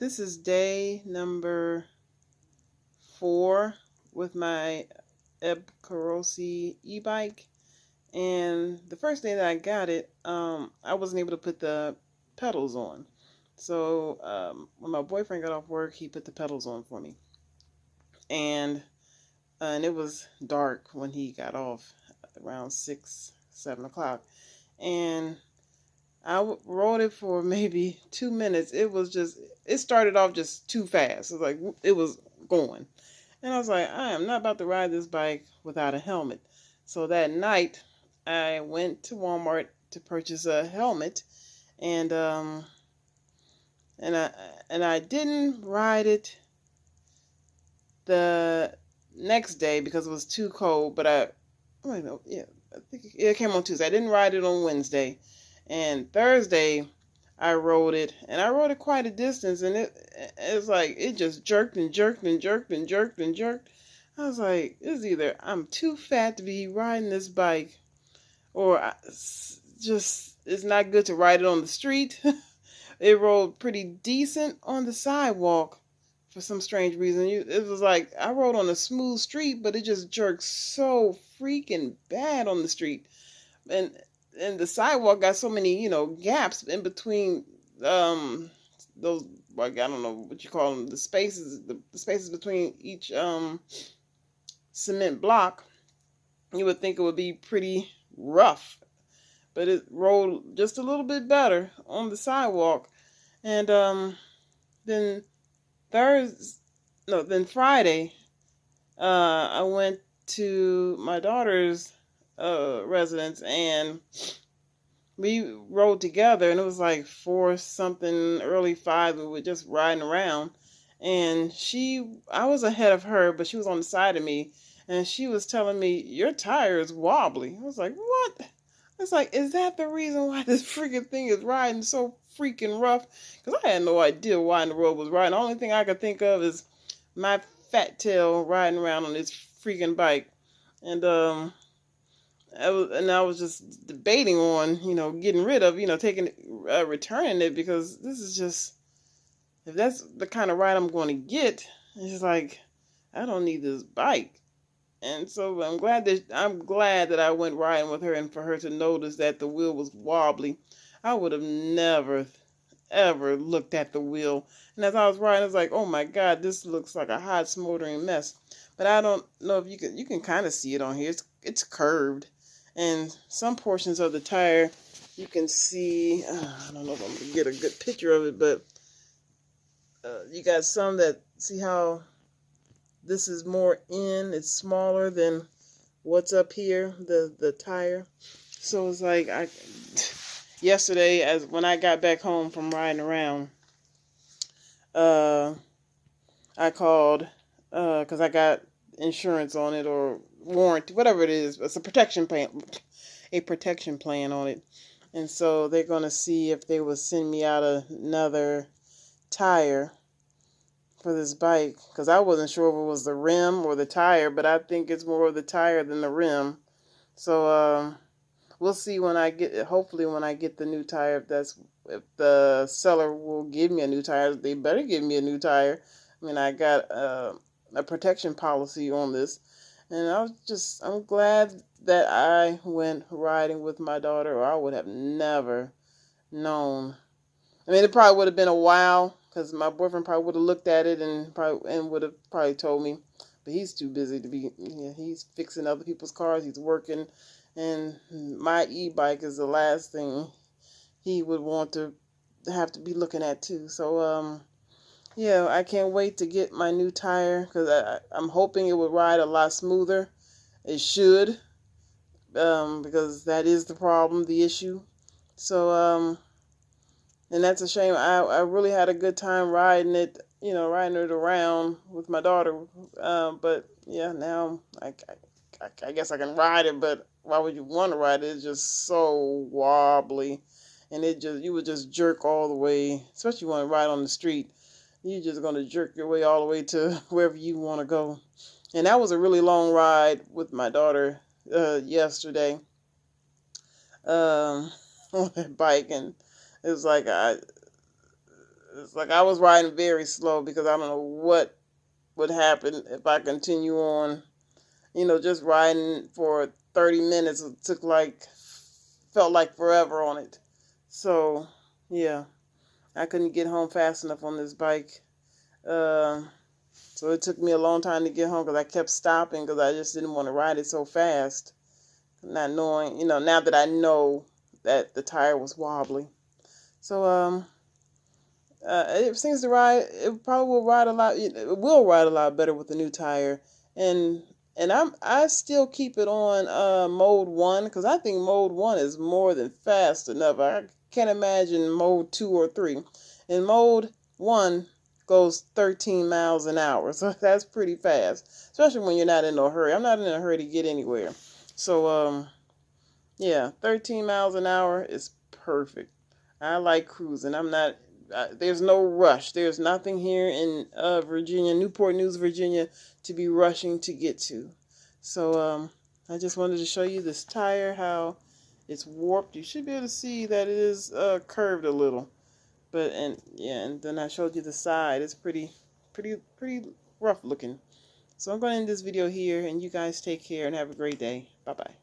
This is day number 4 with my Ebkarocy e-bike. And the first day that I got it, I wasn't able to put the pedals on. So when my boyfriend got off work, he put the pedals on for me. And it was dark when he got off, around 6, 7 o'clock. And I rode it for maybe 2 minutes. It started off just too fast. It was like, it was going. And I was like, I am not about to ride this bike without a helmet. So that night, I went to Walmart to purchase a helmet, and I didn't ride it the next day because it was too cold. But I think it came on Tuesday. I didn't ride it on Wednesday, and Thursday I rode it, and I rode it quite a distance, and it's like it just jerked and jerked and jerked and jerked and jerked. I was like, it's either I'm too fat to be riding this bike, or it's not good to ride it on the street. It rode pretty decent on the sidewalk for some strange reason. It was like I rode on a smooth street, but it just jerked so freaking bad on the street, and the sidewalk got so many gaps in between those, like, I don't know what you call them, the spaces between each cement block. You would think it would be pretty rough, but it rolled just a little bit better on the sidewalk. And then Friday, I went to my daughter's residence, and we rode together, and it was like 4 something, early 5. We were just riding around, and I was ahead of her, but she was on the side of me, and she was telling me, your tire is wobbly. I was like, what? It's like, is that the reason why this freaking thing is riding so freaking rough? Because I had no idea why in the road was riding. The only thing I could think of is my fat tail riding around on this freaking bike. And I was just debating on, getting rid of, returning it, because this is just, if that's the kind of ride I'm going to get, it's just like, I don't need this bike. And so I'm glad that I went riding with her, and for her to notice that the wheel was wobbly. I would have never, ever looked at the wheel. And as I was riding, I was like, oh my God, this looks like a hot, smoldering mess. But I don't know if you can kind of see it on here. It's curved. And some portions of the tire, you can see, I don't know if I'm going to get a good picture of it, but you got some that, see how this is more it's smaller than what's up here, the tire. So it's like, yesterday, when I got back home from riding around, I called, because I got insurance on it, or warranty, whatever it is. It's a protection plan on it. And so they're going to see if they will send me out another tire for this bike, because I wasn't sure if it was the rim or the tire, but I think it's more of the tire than the rim. So we'll see hopefully when I get the new tire, if the seller will give me a new tire. They better give me a new tire. I mean, I got a protection policy on this, and I'm glad that I went riding with my daughter, or I would have never known. I mean, it probably would have been a while, because my boyfriend probably would have looked at it and would have probably told me, but he's too busy to be. He's fixing other people's cars. He's working, and my e-bike is the last thing he would want to have to be looking at too. So I can't wait to get my new tire, because I'm hoping it would ride a lot smoother. It should, because that is the problem, the issue. So and that's a shame. I really had a good time riding it around with my daughter. But yeah, now I guess I can ride it, but why would you want to ride it? It's just so wobbly, and you would just jerk all the way, especially when you ride on the street. You're just going to jerk your way all the way to wherever you want to go. And that was a really long ride with my daughter yesterday on that bike, and it was like It's like I was riding very slow because I don't know what would happen if I continue on. Just riding for 30 minutes. It felt like forever on it. So, yeah, I couldn't get home fast enough on this bike. Uh, so it took me a long time to get home because I kept stopping because I just didn't want to ride it so fast. Not knowing, now that I know that the tire was wobbly. So, it seems to ride. It probably will ride a lot. It will ride a lot better with the new tire, and I still keep it on mode 1 because I think mode 1 is more than fast enough. I can't imagine mode 2 or 3. And mode 1 goes 13 miles an hour, so that's pretty fast, especially when you're not in a hurry. I'm not in a hurry to get anywhere, so yeah, 13 miles an hour is perfect. I like cruising. I'm not. There's no rush. There's nothing here in Virginia, Newport News, Virginia, to be rushing to get to. So I just wanted to show you this tire, how it's warped. You should be able to see that it is curved a little. And then I showed you the side. It's pretty rough looking. So I'm going to end this video here, and you guys take care and have a great day. Bye bye.